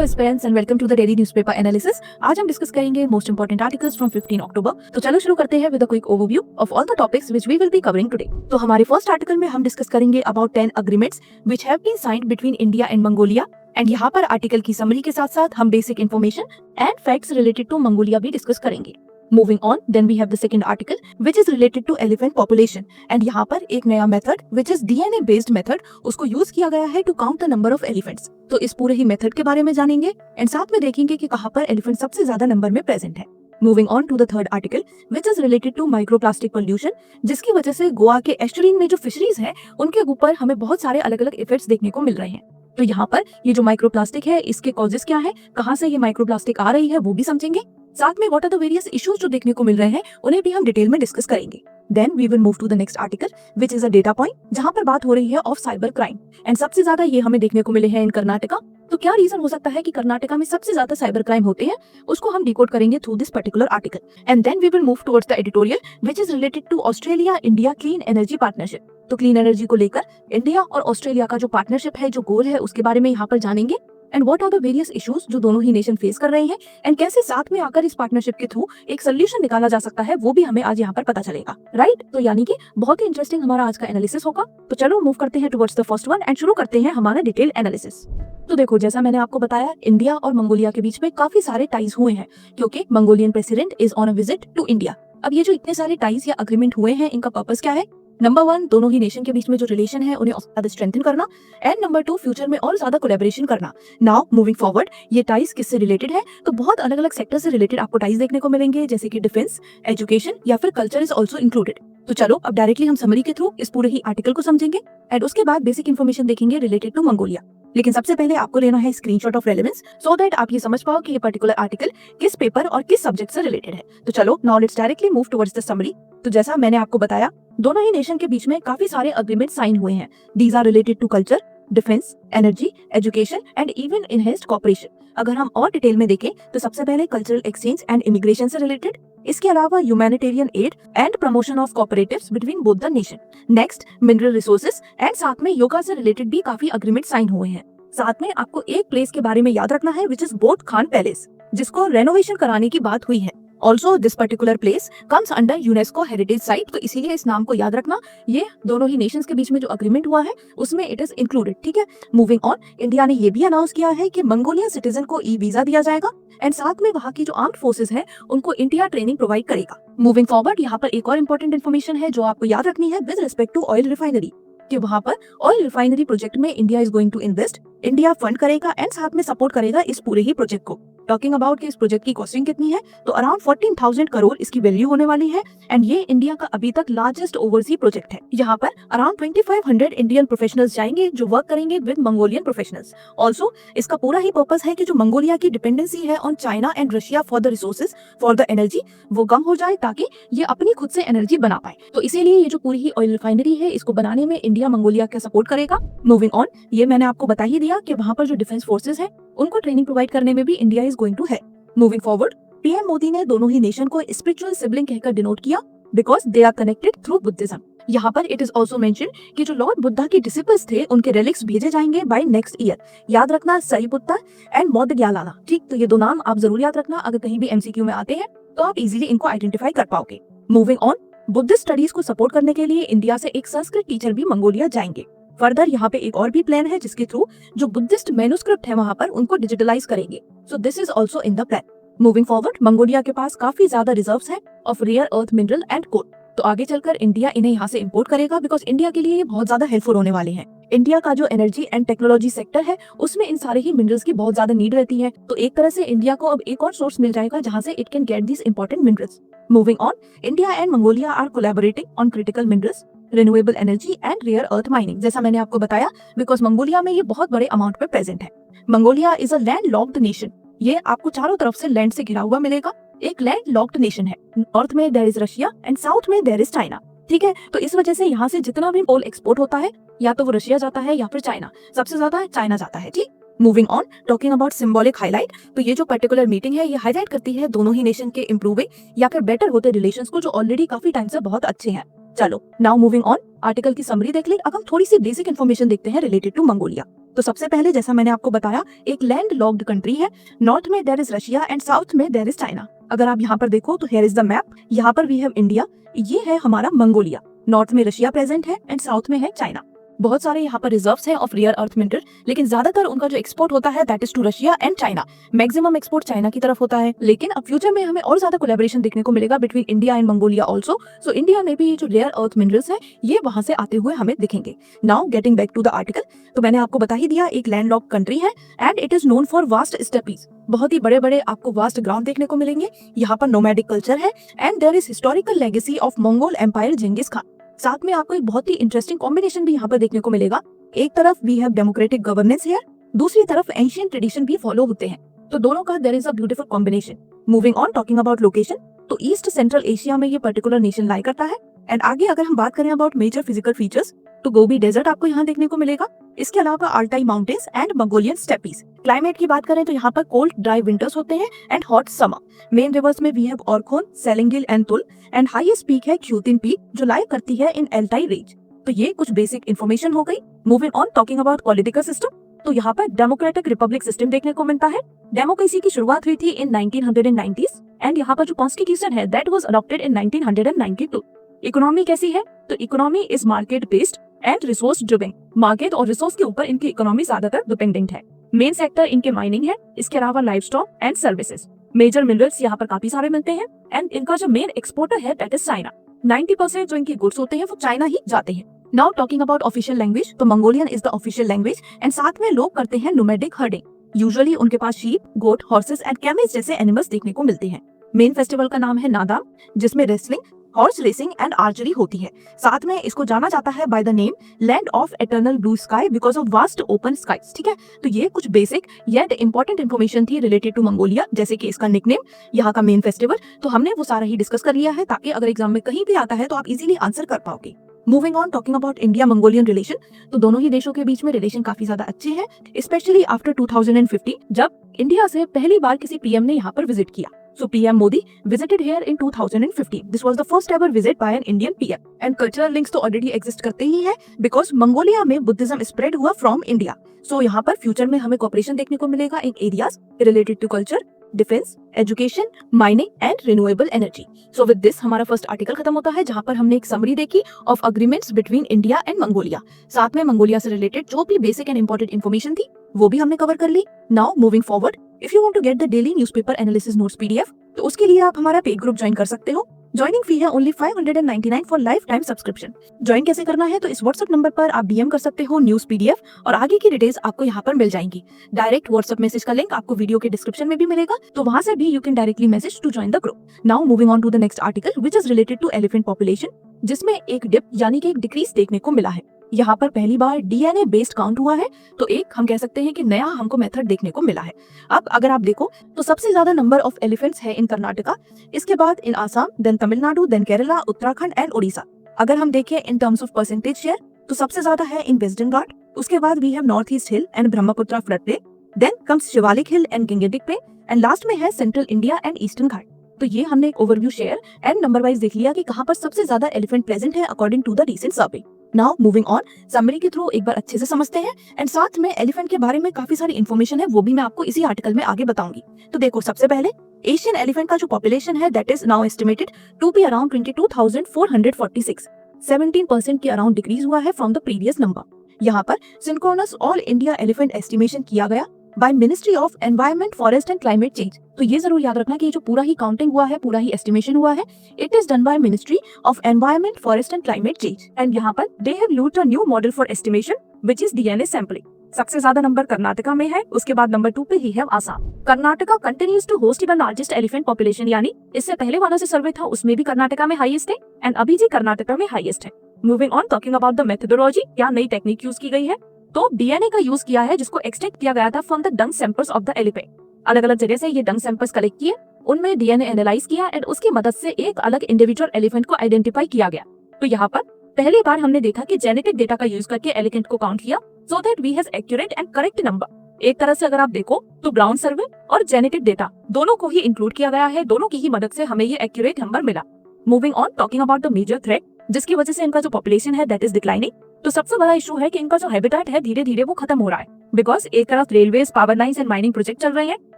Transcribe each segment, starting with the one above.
Hello aspirants and welcome to the daily newspaper analysis. आज हम discuss करेंगे most important articles from 15 October. तो चलो शुरू करते हैं with a quick overview of all the topics which we will be covering today. तो हमारे फर्स्ट आर्टिकल में हम डिस्कस करेंगे about 10 agreements which have been signed between India and Mongolia. And यहाँ पर आर्टिकल की समरी के साथ साथ हम basic information and facts related to Mongolia भी डिस्कस करेंगे। Moving on, then we have the second article which is related to elephant population and यहाँ पर एक नया method which is DNA based method उसको यूज किया गया है to count the number of elephants। तो इस पूरे ही मेथड के बारे में जानेंगे एंड साथ में देखेंगे कि कहाँ पर एलिफेंट सबसे ज्यादा नंबर में प्रेजेंट है। Moving on to the third article which is related to microplastic pollution जिसकी वजह से गोवा के एस्चुरीन में जो फिशरीज है उनके ऊपर हमें बहुत सारे अलग अलग इफेक्ट्स देखने को मिल रहे हैं। तो यहाँ पर ये जो माइक्रोप्लास्टिक है इसके कॉजेस क्या है, कहाँ से ये माइक्रोप्लास्टिक आ रही है वो भी समझेंगे। साथ में what are the various issues जो देखने को मिल रहे हैं उन्हें भी हम डिटेल में डिस्कस करेंगे। Then we will move to the next article which is a data point जहाँ पर बात हो रही है ऑफ साइबर क्राइम एंड सबसे ज्यादा ये हमें देखने को मिले हैं इन कर्नाटका। तो क्या रीजन हो सकता है कि कर्नाटका में सबसे ज्यादा साइबर क्राइम होते हैं, उसको हम डिकोड करेंगे through this particular article. And then we will move towards the editorial which is related to Australia India clean energy partnership. तो क्लीन एनर्जी को लेकर इंडिया और ऑस्ट्रेलिया का जो पार्टनरशिप है, जो गोल है, उसके बारे में यहाँ पर जानेंगे and what are the various issues जो दोनों ही नेशन फेस कर रहे हैं एंड कैसे साथ में आकर इस पार्टनरशिप के थ्रू एक सोल्यूशन निकाला जा सकता है वो भी हमें आज यहाँ पर पता चलेगा। राइट, तो यानी कि बहुत ही इंटरेस्टिंग हमारा आज का एनालिसिस होगा। तो चलो मूव करते हैं towards the first one and शुरू करते हैं हमारा डिटेल एनालिसिस। तो देखो, जैसा मैंने आपको बताया, इंडिया और मंगोलिया के बीच में काफी सारे टाइज हुए हैं क्योंकि Mongolian president is on a visit to India. अब ये जो इतने सारे टाइज या अग्रीमेंट हुए हैं इनका पर्पस क्या है? नंबर 1, दोनों ही नेशन के बीच में जो रिलेशन है उन्हें और ज्यादा स्ट्रेंथन करना एंड नंबर 2, फ्यूचर में और ज्यादा कोलैबोरेशन करना। नाउ मूविंग फॉरवर्ड, ये टाइज किससे रिलेटेड है? तो बहुत अलग अलग सेक्टर से रिलेटेड आपको टाइज देखने को मिलेंगे जैसे कि डिफेंस, एजुकेशन या फिर कल्चर इज ऑल्सो इंक्लूडेड। तो चलो अब डायरेक्टली हम समरी के थ्रू इस पूरे ही आर्टिकल को समझेंगे एंड उसके बाद बेसिक इन्फॉर्मेशन देखेंगे रिलेटेड टू मंगोलिया। लेकिन सबसे पहले आपको लेना है screenshot of relevance so that आप ये समझ पाओ कि ये पर्टिकुलर आर्टिकल किस पेपर और किस सब्जेक्ट से रिलेटेड है। तो चलो now let's directly move towards the summary. तो जैसा मैंने आपको बताया, दोनों ही नेशन के बीच में काफी सारे अग्रीमेंट साइन हुए हैं। These are related to culture, defence, energy, education and even enhanced cooperation. अगर हम और डिटेल में देखें तो सबसे पहले कल्चरल एक्सचेंज एंड इमिग्रेशन से रिलेटेड, इसके अलावा humanitarian aid and promotion of cooperatives between both the nation. Next, mineral resources and साथ में योगा से रिलेटेड भी काफी अग्रीमेंट साइन हुए हैं। साथ में आपको एक प्लेस के बारे में याद रखना है which is boat Khan palace, जिसको रेनोवेशन कराने की बात हुई है। Also this particular place comes under UNESCO heritage site, तो इसीलिए इस नाम को याद रखना। ये दोनों ही नेशंस के बीच में जो अग्रीमेंट हुआ है उसमें इट इज इंक्लूडेड। ठीक है, मूविंग ऑन, इंडिया ने ये भी अनाउंस किया है कि मंगोलियन सिटीजन को ई वीजा दिया जाएगा एंड साथ में वहाँ की जो आर्म्ड फोर्सेस है उनको इंडिया ट्रेनिंग प्रोवाइड करेगा। मूविंग फॉरवर्ड, यहाँ पर एक और इंपॉर्टेंट इन्फॉर्मेशन है जो आपको याद रखनी है with respect to oil refinery, कि वहाँ पर ऑयल रिफाइनरी प्रोजेक्ट में India is going to invest. India fund करेगा एंड साथ में सपोर्ट करेगा इस पूरे ही प्रोजेक्ट को। टॉकिंग अबाउट कि इस प्रोजेक्ट की कॉस्टिंग कितनी है, तो अराउंड 14,000 करोड़ इसकी वैल्यू होने वाली है एंड ये इंडिया का अभी तक लार्जेस्ट ओवरसीज प्रोजेक्ट है। यहाँ पर अराउंड 2500 इंडियन प्रोफेशनल्स जाएंगे जो वर्क करेंगे विद मंगोलियन प्रोफेशनल्स। ऑल्सो इसका पूरा ही पर्पस है कि जो मंगोलिया की डिपेंडेंसी है on China and Russia for the resources for the energy वो कम हो जाए ताकि ये अपनी खुद से एनर्जी बना पाए। तो इसीलिए ये जो पूरी ही ऑयल रिफाइनरी है इसको बनाने में इंडिया मंगोलिया का सपोर्ट करेगा। मूविंग ऑन, ये मैंने आपको बता ही दिया कि वहाँ पर जो डिफेंस फोर्सेज है उनको ट्रेनिंग प्रोवाइड करने में भी India is going to help. Moving forward, PM Modi ने दोनों ही नेशन को स्पिरिचुअल सिबलिंग कहकर डिनोट किया because they are connected through Buddhism. यहाँ पर इट इज ऑल्सो मेंशन कि जो लॉर्ड बुद्धा के डिसिपल्स थे उनके रेलिक्स भेजे जाएंगे बाय नेक्स्ट ईयर। याद रखना, सरीपुत्ता एंड बोधगयालाना। ठीक, तो ये दो नाम आप जरूर याद रखना, अगर कहीं भी एमसीक्यू में आते हैं तो आप इजीली इनको आइडेंटिफाई कर पाओगे। मूविंग ऑन, बुद्धिस्ट स्टडीज को सपोर्ट करने के लिए इंडिया से एक संस्कृत टीचर भी मंगोलिया जाएंगे। फर्दर यहाँ पे एक और भी प्लान है जिसके थ्रू जो बुद्धिस्ट मैन्युस्क्रिप्ट है वहाँ पर उनको डिजिटलाइज करेंगे। So this is also in the plan. Moving forward, Mongolia के पास काफी ज्यादा रिजर्व्स है of rare earth mineral and coal, तो आगे चलकर इंडिया इन्हें यहाँ से इंपोर्ट करेगा बिकॉज इंडिया के लिए ये बहुत ज्यादा हेल्पफुल होने वाले हैं। इंडिया का जो एनर्जी एंड टेक्नोलॉजी सेक्टर है उसमें इन सारे ही मिनरल्स की बहुत ज्यादा नीड रहती है, तो एक तरह से इंडिया को अब एक और सोर्स मिल जाएगा जहाँ से it can get this important minerals. Moving on, India and Mongolia are collaborating on critical minerals, renewable energy and rare earth mining. जैसा मैंने आपको बताया, बिकॉज मंगोलिया में ये बहुत बड़े अमाउंट पे प्रेजेंट है। Mongolia is a land locked nation, ये आपको चारों तरफ से लैंड से घिरा हुआ मिलेगा। एक लैंड लॉक्ड नेशन है, नॉर्थ में there is Russia and south में देयर इज चाइना। ठीक है, तो इस वजह से यहाँ से जितना भी कोल एक्सपोर्ट होता है या तो वो रशिया जाता है या फिर चाइना, सबसे ज्यादा चाइना जाता है। ठीक, moving on, talking about symbolic highlight, तो ये जो पर्टिकुलर मीटिंग है ये हाईलाइट करती है दोनों ही नेशन के इंप्रूविंग या फिर बेटर होते रिलेशंस को जो ऑलरेडी काफी टाइम से बहुत अच्छे हैं। चलो नाउ मूविंग ऑन, आर्टिकल की समरी देख ली। अब हम थोड़ी सी बेसिक इन्फॉर्मेशन देखते हैं रिलेटेड टू मंगोलिया। तो सबसे पहले जैसा मैंने आपको बताया, एक लैंड लॉक्ड कंट्री है। नॉर्थ में there is Russia and south में देयर इज चाइना। अगर आप यहाँ पर देखो तो हियर इज द मैप। यहाँ पर वी हैव इंडिया, ये है हमारा मंगोलिया। नॉर्थ में रशिया प्रेजेंट है एंड साउथ में है चाइना। बहुत सारे यहाँ पर रिजर्व्स हैं ऑफ रेयर अर्थ मिनरल, लेकिन ज्यादातर उनका जो एक्सपोर्ट होता है that is to Russia and China. Maximum export China की तरफ होता है, लेकिन अब फ्यूचर में हमें और ज्यादा कोलैबोरेशन देखने को मिलेगा between India and Mongolia also. So India में भी जो रेयर अर्थ मिनरल्स है ये वहां से आते हुए हमें दिखेंगे। Now getting back to the article, तो मैंने आपको बता ही दिया, एक लैंडलॉक कंट्री है and it is known for vast steppes. बहुत ही बड़े बड़े आपको वास्ट ग्राउंड देखने को मिलेंगे। यहाँ पर नोमैडिक कल्चर है and there is historical legacy of Mongol Empire Genghis Khan. साथ में आपको एक बहुत ही इंटरेस्टिंग कॉम्बिनेशन भी यहाँ पर देखने को मिलेगा। एक तरफ we have democratic governance here, दूसरी तरफ एंशिएंट ट्रेडिशन भी फॉलो होते हैं, तो दोनों का there is a beautiful combination. Moving on, talking about location, तो ईस्ट सेंट्रल एशिया में ये पर्टिकुलर नेशन लाई करता है। एंड आगे अगर हम बात करें अबाउट मेजर फिजिकल फीचर्स, तो गोबी डेजर्ट आपको यहाँ देखने को मिलेगा। इसके अलावा Altai mountains and Mongolian steppes. Climate की बात करें तो यहाँ पर कोल्ड ड्राई विंटर्स होते हैं and hot summer. Main rivers में वी हैव ऑरखोन, सेलेंगिल एंड तुल एंड हाईएस्ट पीक है ख्यूतिन पीक जो लाई करती है इन एल्टाई रेंज। तो ये कुछ बेसिक इन्फॉर्मेशन हो गई। Moving on, talking about political system, तो यहाँ पर डेमोक्रेटिक रिपब्लिक सिस्टम देखने को मिलता है। डेमोक्रेसी की शुरुआत हुई थी इन 1990s एंड यहाँ पर जो कॉन्स्टिट्यूशन है that was adopted in 1992। Economy कैसी है, तो economy is market based and resource driven. Market और रिसोर्स के ऊपर इनकी इकोनॉमी ज्यादातर डिपेंडेंट है। मेन सेक्टर इनके माइनिंग है, इसके अलावा life stock and services. Major minerals यहाँ पर काफी सारे मिलते हैं एंड इनका जो मेन एक्सपोर्टर है दैट इज चाइना। 90% जो इनके गुड्स होते हैं वो चाइना ही जाते हैं। Now talking about official language, तो Mongolian is the official language and साथ में लोग करते हैं नोमैडिक हर्डिंग। यूजुअली उनके पास sheep, goat, horses and camels जैसे एनिमल्स देखने को मिलते हैं। मेन फेस्टिवल का नाम है नादाम, जिसमें wrestling, horse racing and archery होती है। साथ में इसको जाना जाता है by the name land of eternal blue sky because of vast open skies. ठीक है, तो ये कुछ बेसिक येट इंपॉर्टेंट इन्फॉर्मेशन थी रिलेटेड टू मंगोलिया, जैसे कि इसका निकनेम, यहाँ का मेन फेस्टिवल, तो हमने वो सारा ही डिस्कस कर लिया है ताकि अगर एग्जाम में कहीं भी आता है तो आप इजीली आंसर कर पाओगे। Moving on, talking about India Mongolian relation, तो दोनों ही देशों के बीच में रिलेशन काफी ज्यादा अच्छे हैं, स्पेशली आफ्टर 2015 जब इंडिया से पहली बार किसी पीएम ने यहाँ पर विजिट किया। So PM Modi visited here in 2015. This was the first ever visit by an Indian PM. And cultural links तो already exist करते ही हैं because मंगोलिया में बुद्धिज्म spread हुआ from India. So यहाँ पर फ्यूचर में हमें कॉपरेशन देखने को मिलेगा in areas related to culture, defence, education, mining and renewable energy. So with this हमारा फर्स्ट आर्टिकल खत्म होता है, जहां पर हमने एक समरी देखी of agreements between India and Mongolia. साथ में मंगोलिया से रिलेटेड जो भी बेसिक एंड इंपॉर्टेंट इन्फॉर्मेशन थी वो भी हमने कवर कर ली। Now moving forward, if you want to get the daily newspaper analysis notes PDF, तो उसके लिए आप हमारा पेड ग्रुप ज्वाइन कर सकते हो। ज्वाइनिंग फी है only 599 for life time subscription. Join कैसे करना है, तो इस व्हाट्सएप नंबर पर आप DM कर सकते हो न्यूज़ PDF और आगे की डिटेल्स आपको यहाँ पर मिल जाएंगी। डायरेक्ट व्हाट्सएप मैसेज का लिंक आपको वीडियो के डिस्क्रिप्शन में भी मिलेगा, तो वहां से भी you can directly message to join the group. Now moving on to the next article which is related to elephant population, जिसमें एक डिप यानी कि एक डिक्रीज देखने को मिला है। यहाँ पर पहली बार DNA बेस्ड काउंट हुआ है, तो एक हम कह सकते हैं कि नया हमको मेथड देखने को मिला है। अब अगर आप देखो तो सबसे ज्यादा नंबर ऑफ एलिफेंट्स है इन कर्नाटका, इसके बाद in Assam, then Tamil Nadu, then Kerala, Uttarakhand and Odisha. अगर हम देखें in terms of percentage share, तो सबसे ज्यादा है इन वेस्टर्न घाट, उसके बाद we have North East hill and Brahmaputra flood plain, then comes Shivalik hill and Gangetic plain and last में है central India and Eastern Ghat. तो ये हमने एक overview share and number wise देख लिया कि कहां पर सबसे ज्यादा एलिफेंट प्रेजेंट है according to the recent survey. Now moving on, summary के थ्रू एक बार अच्छे से समझते हैं एंड साथ में एलिफेंट के बारे में काफी सारी इन्फॉर्मेशन है, वो भी मैं आपको इसी आर्टिकल में आगे बताऊंगी। तो देखो, सबसे पहले एशियन एलिफेंट का जो पॉपुलेशन है that is now estimated to be around 22,446। 17% के अराउंड डिक्रीज हुआ है फ्रॉम द प्रीवियस नंबर। यहाँ पर synchronous all India elephant estimation किया गया by ministry of environment, forest and climate change. तो ये जरूर याद रखना कि ये जो पूरा ही काउंटिंग हुआ है, पूरा ही एस्टिमेशन हुआ है, it is done by ministry of environment, forest and climate change. And यहाँ पर they have used a new model for estimation which is DNA sampling. सबसे ज्यादा नंबर कर्नाटका में है, उसके बाद नंबर 2 पे ही है Assam. Karnataka continues to host the largest elephant population, यानी इससे पहले वाला जो सर्वे था उसमें भी कर्नाटका में हाईएस्ट है एंड अभी जी कर्नाटका में हाईएस्ट है। Moving on, talking about the methodology, क्या नई टेक्निक यूज की गई है, तो DNA का यूज किया है जिसको एक्सट्रैक्ट किया गया था from the Dang samples of the elephant. अलग अलग जगह से ये डंग सैंपल्स कलेक्ट किए, उनमें DNA एनालाइज किया एंड उसकी मदद से एक अलग इंडिविजुअल एलिफेंट को आइडेंटिफाई किया गया। तो यहाँ पर पहली बार हमने देखा कि जेनेटिक डेटा का यूज करके एलिफेंट को काउंट किया so that we have accurate and correct number. एक तरह से अगर आप देखो तो ग्राउंड सर्वे और जेनेटिक डेटा दोनों को ही इंक्लूड किया गया है, दोनों की ही मदद से हमें ये एक्यूरेट नंबर मिला। Moving on, talking about the major threat जिसकी वजह से इनका जो पॉपुलेशन है दैट इज डिक्लाइनिंग, तो सबसे बड़ा इशू है कि इनका जो हैबिटेट है धीरे धीरे वो खत्म हो रहा है, बिकॉज एक तरफ railways, power lines and mining project चल रहे हैं,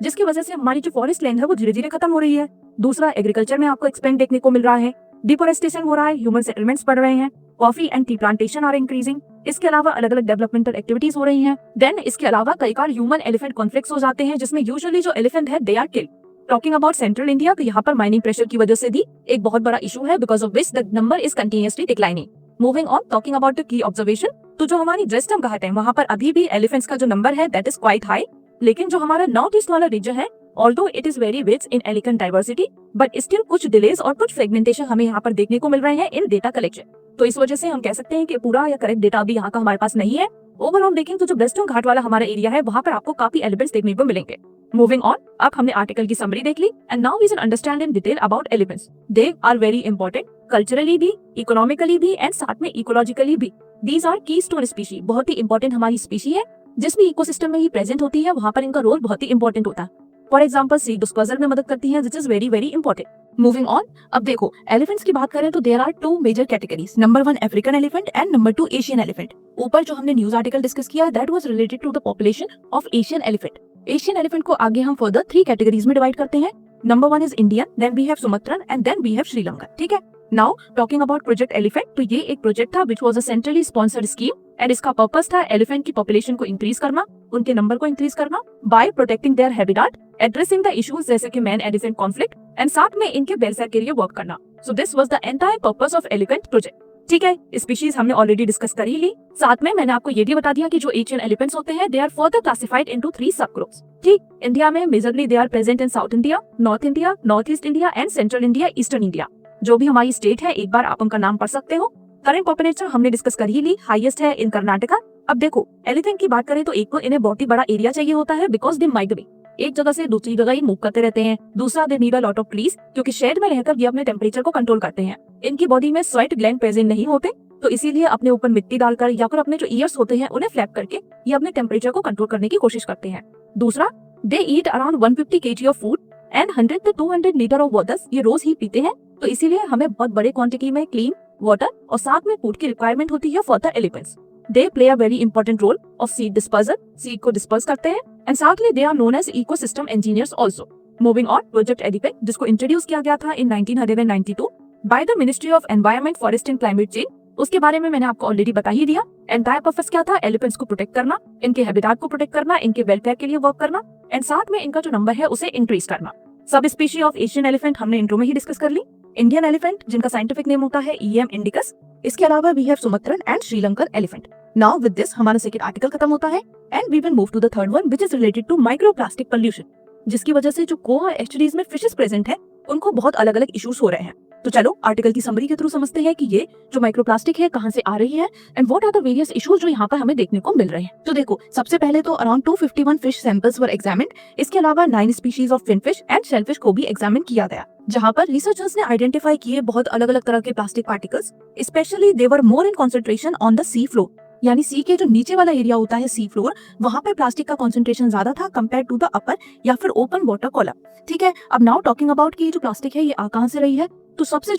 जिसकी वजह से हमारी जो फॉरेस्ट लैंड है वो धीरे धीरे खत्म हो रही है। दूसरा, एग्रीकल्चर में आपको एक्सपेंड देखने को मिल रहा है, डिफोरेस्टेशन हो रहा है, ह्यूमन सेटलमेंट्स बढ़ रहे हैं, coffee and tea plantation are increasing. इसके अलावा अलग अलग डेवलपमेंटल एक्टिविटीज हो रही हैं। देन इसके अलावा कई बार ह्यूमन एलिफेंट कॉन्फ्लिक्ट्स हो जाते हैं, जिसमें यूजुअली जो एलिफेंट है they are killed. Talking about central India, तो यहाँ पर माइनिंग प्रेशर की वजह से भी एक बहुत बड़ा इशू है, because of which the number is continuously declining. Moving on, talking about the key observation, तो जो हमारी ड्रेस्टम घाट है वहाँ पर अभी भी एलिफेंट्स का जो नंबर है दैट इज क्वाइट हाई। लेकिन जो हमारा नॉर्थ ईस्ट वाला रीजन है, although it is very rich in elephant diversity, but still कुछ डिलेज और कुछ फ्रेगमेंटेशन हमें यहाँ पर देखने को मिल रहे हैं इन डेटा कलेक्शन। तो इस वजह से हम कह सकते हैं कि पूरा या करेक्ट डेटा अभी यहाँ का हमारे पास नहीं है। ओवरऑल देखें तो जो वेस्टर्न घाट वाला हमारा एरिया है वहाँ पर आपको काफी एलिफेंट्स देखने को मिलेंगे। मूविंग ऑन, अब हमने आर्टिकल की समरी देख ली and now we can understand in detail about elephants. They are very important culturally भी, इकोनॉमिकली भी एंड साथ में इकोलॉजिकली भी। दीज आर कीस्टोन स्पीशी, बहुत ही इंपॉर्टेंट हमारी स्पीशी है, जिस भी इकोसिस्टम में ही प्रेजेंट होती है वहाँ पर इनका रोल बहुत ही इंपॉर्टेंट होता है। फॉर एग्जाम्पल सीड डिस्पर्सल में मदद करती है, which is very very important. Moving on, अब देखो एलिफेंट्स की बात करें तो there are two major categories, number 1 African elephant and number 2 Asian elephant. ऊपर जो हमने न्यूज आर्टिकल डिस्कस किया that was related to the population of Asian elephant. Asian elephant को आगे हम फर्दर 3 कैटेगरीज में डिवाइड करते हैं। Number 1 is Indian, then we have Sumatran and then we have Sri Lanka. ठीक है, now talking about project elephant, तो ये एक प्रोजेक्ट था which was a centrally sponsored scheme and इसका पर्पस था एलिफेंट की पॉपुलेशन को इंक्रीज करना, उनके नंबर को इंक्रीज करना by protecting their habitat, addressing the issues जैसे कि मैन एलिफेंट कॉन्फ्लिक्ट एंड साथ में इनके वेलफेयर के लिए वर्क करना। So this was the entire purpose of elephant project. ठीक है, स्पीशीज हमने ऑलरेडी डिस्कस कर ही ली। साथ में मैंने आपको ये भी बता दिया कि जो एशियन एलिफेंट्स होते हैं they are further classified into 3 sub groups. ठीक, इंडिया में majorly they are present in south India, north east India and central India, eastern India. जो भी हमारी स्टेट है एक बार आप उनका नाम पढ़ सकते हो। करंट पॉपुलेशन हमने डिस्कस कर ही ली, हाईएस्ट है इन कर्नाटका। अब देखो एलिफेंट की बात करें तो एक तो इन्हें बहुत ही बड़ा एरिया चाहिए होता है, बिकॉज दे माइग्रेट, एक जगह से दूसरी जगह ही मूव करते रहते हैं। दूसरा, they need a lot of trees, क्योंकि शेड में रहकर ये अपने टेम्परेचर को कंट्रोल करते हैं। इनकी बॉडी में स्वेट ग्लैंड प्रेजेंट नहीं होते, तो इसीलिए अपने ऊपर मिट्टी डालकर या फिर अपने जो ईयर्स होते हैं उन्हें फ्लैप करके ये अपने टेम्परेचर को कंट्रोल करने की कोशिश करते हैं। दूसरा, they eat around 150 kg of food and 100 to 200 litre of water, ये रोज ही पीते हैं। तो इसीलिए हमें बहुत बड़े क्वांटिटी में क्लीन वाटर और साथ में फूड की रिक्वायरमेंट होती है for the elephants. They play a very important role of seed dispersal, seed को डिस्पर्स करते हैं एंड साथली they are known as ecosystem engineers also. Moving on, project elephant जिसको इंट्रोड्यूस किया गया था in 1992 by the ministry of environment, forest and climate change, उसके बारे में मैंने आपको ऑलरेडी बता ही दिया। एंटायर पर्पस क्या था, एलिफेंट्स को प्रोटेक्ट करना, इनके हैबिटेट को प्रोटेक्ट करना, इनके वेलफेयर के लिए वर्क करना एंड साथ में इनका जो नंबर है उसे इंक्रीज करना। सब स्पीशी ऑफ एशियन एलिफेंट हमने इंट्रो में ही डिस्कस कर ली। इंडियन एलिफेंट जिनका साइंटिफिक नेम होता है ईएम इंडिकस, इसके अलावा we have Sumatran and Sri Lankan elephant. Now with this हमारा सेकंड आर्टिकल खत्म होता है and we will move to the third one which is related to microplastic pollution, जिसकी वजह से जो कोआ एस्चुरीज में फिशेस प्रेजेंट है उनको बहुत अलग अलग इश्यूज हो रहे हैं। तो चलो आर्टिकल की समरी के थ्रू समझते हैं कि ये जो माइक्रोप्लास्टिक है कहां से आ रही है and what are the various issues जो यहाँ पर हमें देखने को मिल रहे हैं। तो देखो सबसे पहले तो अराउंड 251 फिश सैंपल्स वर एग्जामिन्ड, इसके अलावा 9 species of finfish and shellfish को भी एग्जामिन किया गया, जहां पर रिसर्चर्स ने आइडेंटिफाई किए बहुत अलग अलग तरह के plastic particles. Specially they were more in concentration on the sea floor, यानी सी के जो नीचे वाला एरिया होता है सी फ्लोर, वहां पर प्लास्टिक का कॉन्सेंट्रेशन ज्यादा था कंपेयर टू द अपर या फिर ओपन वाटर कॉलम। ठीक है, अब नाउ टॉकिंग अबाउट कि ये जो प्लास्टिक है ये आ कहां से रही है, तो सबसे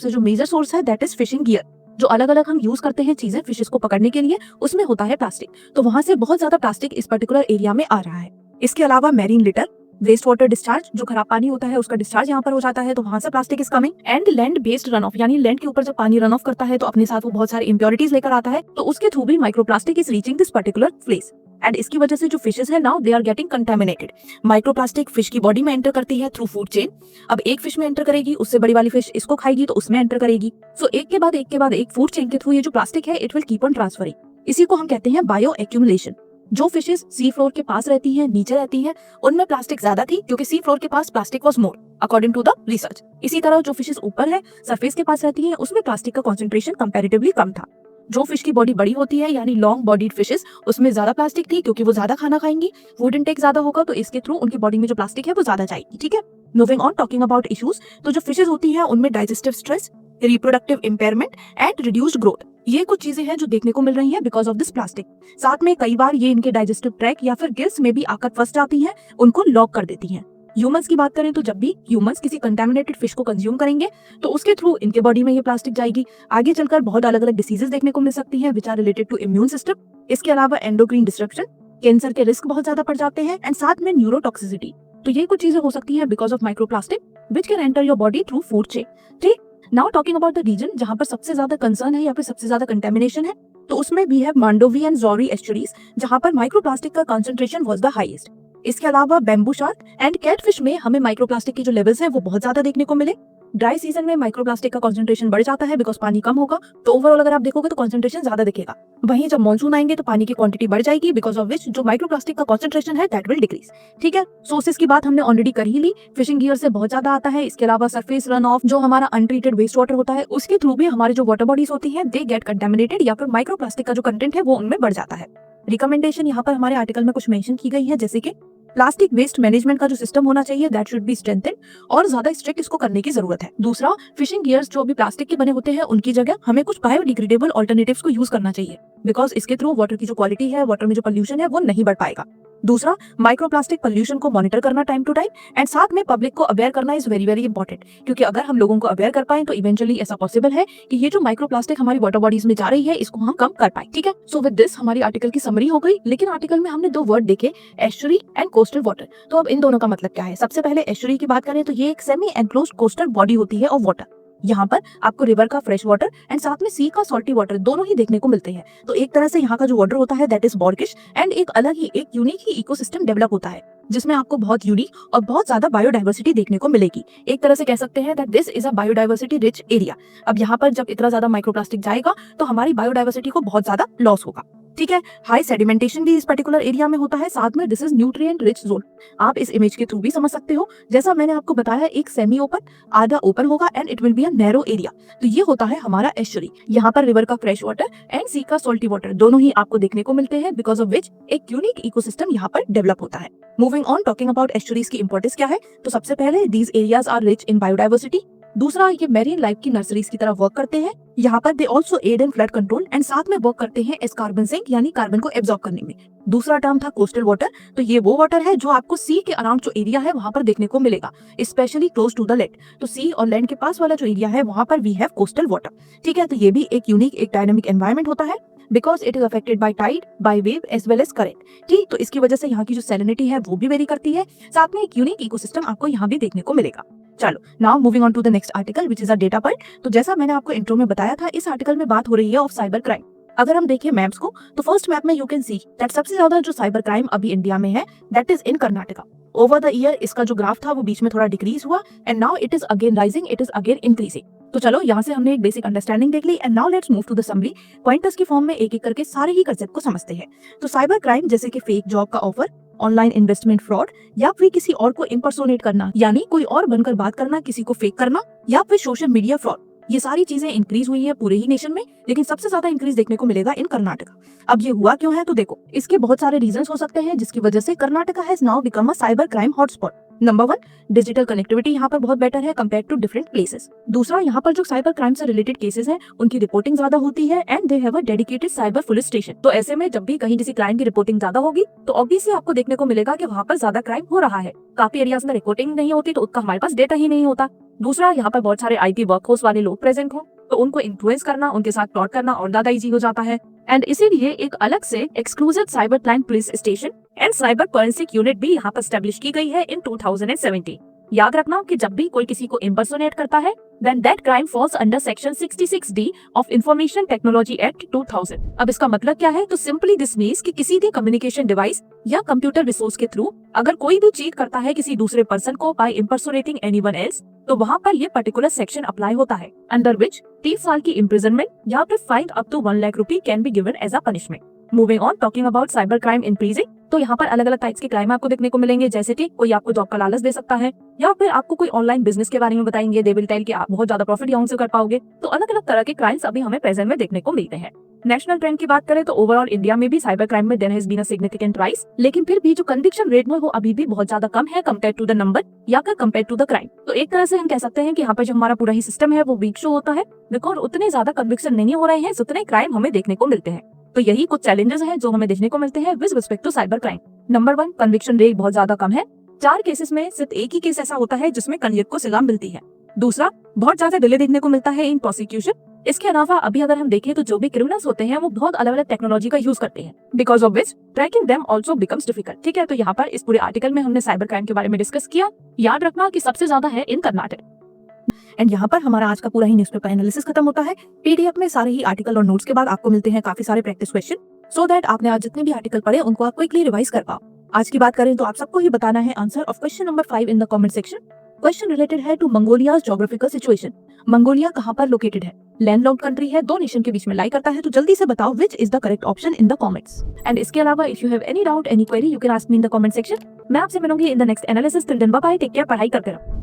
जो मेजर सोर्स है दैट इज फिशिंग गियर। जो अलग अलग हम यूज करते हैं चीजें फिशेस को पकड़ने के लिए, उसमें होता है प्लास्टिक, तो वहां से बहुत ज्यादा प्लास्टिक इस पर्टिकुलर एरिया में आ रहा है। इसके अलावा marine litter, waste water discharge, जो खराब पानी होता है उसका डिस्चार्ज यहाँ पर हो जाता है, तो वहां से plastic is coming. And land based run of, यानी लैंड के ऊपर जब पानी रन ऑफ करता है तो अपने साथ वो बहुत सारी इंप्योरिटीज लेकर आता है, तो उसके थ्रू भी microplastic is reaching this particular place and इसकी वजह से जो फिशेस है now they are getting contaminated. Microplastic fish की बॉडी में एंटर करती है थ्रू फूड चेन। अब एक फिश में एंटर करेगी, उससे बड़ी वाली फिश इसको खाएगी तो उसमें एंटर करेगी। सो एक के बाद एक फूड चेन के थ्रू ये जो प्लास्टिक है it will keep on transferring. इसी को हम कहते हैं बायो एक्यूमुलेशन। जो फिशेस सी फ्लोर के पास रहती हैं, नीचे रहती हैं, उनमें प्लास्टिक ज्यादा थी क्योंकि सी फ्लोर के पास plastic was more according to the research. इसी तरह जो फिशेस ऊपर है सरफेस के पास रहती हैं, उसमें प्लास्टिक का कॉन्सेंट्रेशन कंपैरेटिवली कम था। जो फिश की बॉडी बड़ी होती है यानी लॉन्ग बॉडीड फिशेस, उसमें ज्यादा प्लास्टिक थी क्योंकि वो ज्यादा खाना खाएंगी, फूड इनटेक ज्यादा होगा, तो इसके थ्रू उनकी बॉडी में जो प्लास्टिक है वो ज्यादा जाएगी। ठीक है, moving on, talking about issues, तो जो फिशेस होती हैं उनमें digestive stress, reproductive impairment and reduced growth, ये कुछ चीजें हैं जो देखने को मिल रही हैं बिकॉज ऑफ दिस प्लास्टिक। साथ में कई बार ये इनके डाइजेस्टिव ट्रैक या फिर गिल्स में भी आकर फंस जाती हैं, उनको लॉक कर देती हैं। ह्यूमंस की बात करें तो जब भी ह्यूमंस किसी कंटेमिनेटेड फिश को कंज्यूम करेंगे तो उसके थ्रू इनके बॉडी में ये प्लास्टिक जाएगी। आगे चलकर बहुत अलग अलग डिसीजेस देखने को मिल सकती हैं which are related to immune system. इसके अलावा एंडोक्रीन डिस्ट्रप्शन, कैंसर के रिस्क बहुत ज्यादा बढ़ जाते हैं एंड साथ में न्यूरोटॉक्सिसिटी। तो ये कुछ चीजें हो सकती हैं because of microplastic which can enter your body through food chain. ठीक, now talking about the reason जहां पर सबसे ज्यादा कंसर्न है या फिर सबसे ज्यादा कंटेमिनेशन है, तो उसमें भी है मांडोवी एंड जॉरी एस्चुरीज जहां पर माइक्रोप्लास्टिक का कंसंट्रेशन वाज द हाईएस्ट। इसके अलावा बैम्बू शार्क एंड कैटफिश में हमें माइक्रोप्लास्टिक के जो लेवल्स हैं वो बहुत ज्यादा देखने को मिले। ड्राई सीजन में माइक्रोप्लास्टिक का कंसंट्रेशन बढ़ जाता है बिकॉज पानी कम होगा, तो ओवरऑल अगर आप देखोगे तो कंसंट्रेशन ज्यादा दिखेगा। वहीं जब मानसून आएंगे तो पानी की क्वांटिटी बढ़ जाएगी बिकॉज ऑफ विच जो माइक्रोप्लास्टिक का कंसंट्रेशन है दैट विल डिक्रीज। ठीक है, सोर्सेज की बात हमने ऑलरेडी कर ही ली, फिशिंग गियर से बहुत ज्यादा आता है। इसके अलावा सरफेस रन ऑफ जो हमारा अनट्रीटेड वेस्ट वाटर होता है उसके थ्रू भी हमारे जो वाटर बॉडीज होती है दे गेट कंटेमिनेटेड या फिर माइक्रोप्लास्टिक का जो कंटेंट है वो उनमें बढ़ जाता है। रिकमेंडेशन यहाँ पर हमारे आर्टिकल में कुछ मेंशन की गई है जैसे कि प्लास्टिक वेस्ट मैनेजमेंट का जो सिस्टम होना चाहिए दैट शुड बी स्ट्रेंथेंड और ज्यादा स्ट्रिक्ट इसको करने की जरूरत है। दूसरा, फिशिंग गियर्स जो अभी प्लास्टिक के बने होते हैं उनकी जगह हमें कुछ बायोडिग्रेडेबल ऑल्टरनेटिव्स को यूज करना चाहिए बिकॉज इसके थ्रू वाटर की जो क्वालिटी है, वाटर में जो पोल्यूशन है वो नहीं बढ़ पाएगा। दूसरा, माइक्रोप्लास्टिक पोल्यूशन को मॉनिटर करना टाइम टू टाइम एंड साथ में पब्लिक को अवेयर करना इज वेरी वेरी इंपॉर्टेंट, क्योंकि अगर हम लोगों को अवेयर कर पाए तो इवेंचुअली ऐसा पॉसिबल है कि ये जो माइक्रोप्लास्टिक हमारी वाटर बॉडीज में जा रही है इसको हम कम कर पाए। ठीक है, सो विद दिस हमारी आर्टिकल की समरी हो गई, लेकिन आर्टिकल में हमने दो वर्ड देखे, एस्चुरी एंड कोस्टल वाटर। तो अब इन दोनों का मतलब क्या है? सबसे पहले एस्चुरी की बात करें तो ये एक सेमी एनक्लोज्ड कोस्टल बॉडी होती है ऑफ वाटर। यहाँ पर आपको रिवर का फ्रेश वाटर एंड साथ में सी का सॉल्टी वाटर दोनों ही देखने को मिलते हैं। तो एक तरह से यहाँ का जो वाटर होता है दैट इज बॉर्किश एंड एक अलग ही एक यूनिक ही इकोसिस्टम डेवलप होता है जिसमें आपको बहुत यूनिक और बहुत ज्यादा बायोडाइवर्सिटी देखने को मिलेगी। एक तरह से कह सकते हैं that this is a biodiversity rich area. अब यहाँ पर जब इतना ज्यादा माइक्रोप्लास्टिक जाएगा तो हमारी बायोडाइवर्सिटी को बहुत ज्यादा लॉस होगा। ठीक है, हाई सेडिमेंटेशन भी इस पर्टिकुलर एरिया में होता है, साथ में this is nutrient rich zone. आप इस इमेज के थ्रू भी समझ सकते हो, जैसा मैंने आपको बताया एक सेमी ओपन आधा ओपन होगा and it will be a narrow area. तो ये होता है हमारा एस्चुरी। यहाँ पर रिवर का फ्रेश वाटर एंड सी का सॉल्टी वाटर दोनों ही आपको देखने को मिलते हैं बिकॉज ऑफ विच एक यूनिक इकोसिस्टम यहाँ पर डेवलप होता है। Moving on, talking about estuaries की इंपॉर्टेंस क्या है, तो सबसे पहले these areas are rich in biodiversity. दूसरा, ये मैरीन लाइफ की नर्सरीज की तरह वर्क करते हैं। यहाँ पर they also aid in flood control and साथ में वर्क करते हैं एज कार्बन सिंक यानी कार्बन को एब्जॉर्ब करने में। दूसरा टर्म था कोस्टल वाटर। तो ये वो वाटर है जो आपको सी के अराउंड जो एरिया है वहां पर देखने को मिलेगा, specially close to the land. तो सी और लैंड के पास वाला जो एरिया है वहां पर वी हैव कोस्टल वाटर। ठीक है, तो ये भी एक यूनिक एक डायनामिक एनवायरमेंट होता है because it is affected by tide, by wave as well as current. ठीक, तो इसकी वजह से यहाँ की जो सैलिनिटी है वो भी वेरी करती है, साथ में एक यूनिक इकोसिस्टम आपको यहाँ भी देखने को मिलेगा। चलो, now moving on to the next article which is a data point. तो जैसा मैंने आपको इंट्रो में बताया था, इस आर्टिकल में बात हो रही है ऑफ साइबर क्राइम। अगर हम देखें मैप्स को तो फर्स्ट मैप में यू कैन सी दैट सबसे ज्यादा जो साइबर क्राइम अभी इंडिया में है that is in Karnataka. Over the year इसका जो ग्राफ था वो बीच में थोड़ा डिक्रीज हुआ and now it is again rising, it is again increasing. तो चलो, यहाँ से हमने एक बेसिक अंडरस्टैंडिंग देख ली and now let's move to the summary. Pointers की फॉर्म में एक एक करके सारे ही कंसेप्ट को समझते हैं। तो साइबर क्राइम जैसे कि फेक जॉब का ऑफर, ऑनलाइन इन्वेस्टमेंट फ्रॉड या फिर किसी और को इम्पर्सोनेट करना यानी कोई और बनकर बात करना, किसी को फेक करना, या फिर सोशल मीडिया फ्रॉड, ये सारी चीजें इंक्रीज हुई है पूरे ही नेशन में, लेकिन सबसे ज्यादा इंक्रीज देखने को मिलेगा इन कर्नाटका। अब ये हुआ क्यों है? तो देखो, इसके बहुत सारे रीजंस हो सकते हैं जिसकी वजह से Karnataka has now become a cyber crime hotspot. Number 1, digital connectivity यहाँ पर बहुत बेटर है कंपेयर टू डिफरेंट प्लेसेस। दूसरा, यहाँ पर जो साइबर क्राइम से रिलेटेड केसेस हैं उनकी रिपोर्टिंग ज्यादा होती है and they have a dedicated cyber police station. तो ऐसे में जब भी कहीं किसी क्राइम की रिपोर्टिंग ज्यादा होगी तो ऑब्वियसली आपको देखने को मिलेगा कि वहाँ पर ज्यादा क्राइम हो रहा है। काफी एरियाज में रिपोर्टिंग नहीं होती तो उसका हमारे पास डेटा ही नहीं होता। दूसरा, यहाँ पर बहुत सारे IT वर्कफोर्स वाले लोग प्रेजेंट हो तो उनको इन्फ्लुएंस करना, उनके साथ प्लॉट करना और ज्यादा इजी हो जाता है एंड इसीलिए एक अलग से exclusive cyber crime police station and cyber forensic unit भी यहाँ पर स्टैब्लिश की गई है इन 2017। याद रखना कि जब भी कोई किसी को इम्पर्सोनेट करता है then that crime falls under section 66D of Information Technology Act 2000। अब इसका मतलब क्या है? तो सिंपली दिस मीन्स कि किसी भी कम्युनिकेशन डिवाइस या कंप्यूटर रिसोर्स के थ्रू अगर कोई भी चीट करता है किसी दूसरे पर्सन को बाय इम्पर्सोनेटिंग एनीवन एल्स, तो वहाँ पर ये पर्टिकुलर सेक्शन अप्लाई होता है अंडर विच 30 साल की इम्प्रिजनमेंट या फिर fine up to 1 lakh rupee can be given as a punishment. Moving on, talking about cyber crime increasing. तो यहाँ पर अलग अलग टाइप्स के क्राइम आपको देखने को मिलेंगे, जैसे कि कोई आपको जॉब का लालच दे सकता है या फिर आपको कोई ऑनलाइन बिजनेस के बारे में बताएंगे, दे विल टेल कि आप बहुत ज्यादा प्रॉफिट यहाँ से कर पाओगे। तो अलग अलग तरह के क्राइम्स अभी हमें प्रेजेंट में देखने को मिलते हैं। नेशनल ट्रेंड की बात करें तो ओवरऑल इंडिया में भी साइबर क्राइम में there has been a significant rise, लेकिन फिर भी जो कन्विक्शन रेट में वो अभी भी बहुत ज्यादा कम है कंपेयर टू द नंबर या कंपेयर टू द क्राइम। तो एक तरह से हम कह सकते हैं कि यहाँ पर जो हमारा पूरा ही सिस्टम है वो वीक शो होता है बिकॉज उतने ज्यादा कन्विक्शन नहीं हो रहे हैं जितने क्राइम हमें देखने को मिलते हैं। तो यही कुछ चैलेंजेस हैं जो हमें देखने को मिलते हैं with respect to cyber crime. Number 1, conviction rate बहुत ज्यादा कम है। 4 केसेस में सिर्फ एक ही केस ऐसा होता है जिसमें कंविक्ट को सजा मिलती है। दूसरा, बहुत ज्यादा डिले देखने को मिलता है इन प्रोसिक्यूशन। इसके अलावा अभी अगर हम देखें तो जो भी क्रिमिनल्स होते हैं वो बहुत अलग अलग टेक्नोलॉजी का यूज करते हैं, because of which tracking them also becomes difficult. ठीक है, तो यहाँ पर इस पूरे आर्टिकल में हमने साइबर क्राइम के बारे में डिस्कस किया। याद रखना कि सबसे ज्यादा है इन कर्नाटक। एंड यहाँ पर हमारा आज का पूरा ही न्यूज़पेपर एनालिसिस खत्म होता है। पीडीएफ में सारे ही आर्टिकल और नोट्स के बाद आपको मिलते हैं काफी सारे प्रैक्टिस क्वेश्चन, सो दैट आपने आज जितने भी आर्टिकल पढ़े उनको आप क्विकली रिवाइज कर पाओ। आज की बात करें तो आप सबको ही बताना है answer of question number 5 in the comment section. Question related है to Mongolia geographical situation. Mongolia कहाँ पर लोकेटेड है? लैंडलॉक्ड कंट्री है, 2 नेशन के बीच में लाई करता है, तो जल्दी से बताओ which is the correct option in the comments. And इसके अलावा if you have any doubt any query you can ask me in the comment section. मैं आपसे मिलूंगी in the next analysis. Till then bye bye, take care, पढ़ाई करते रहो।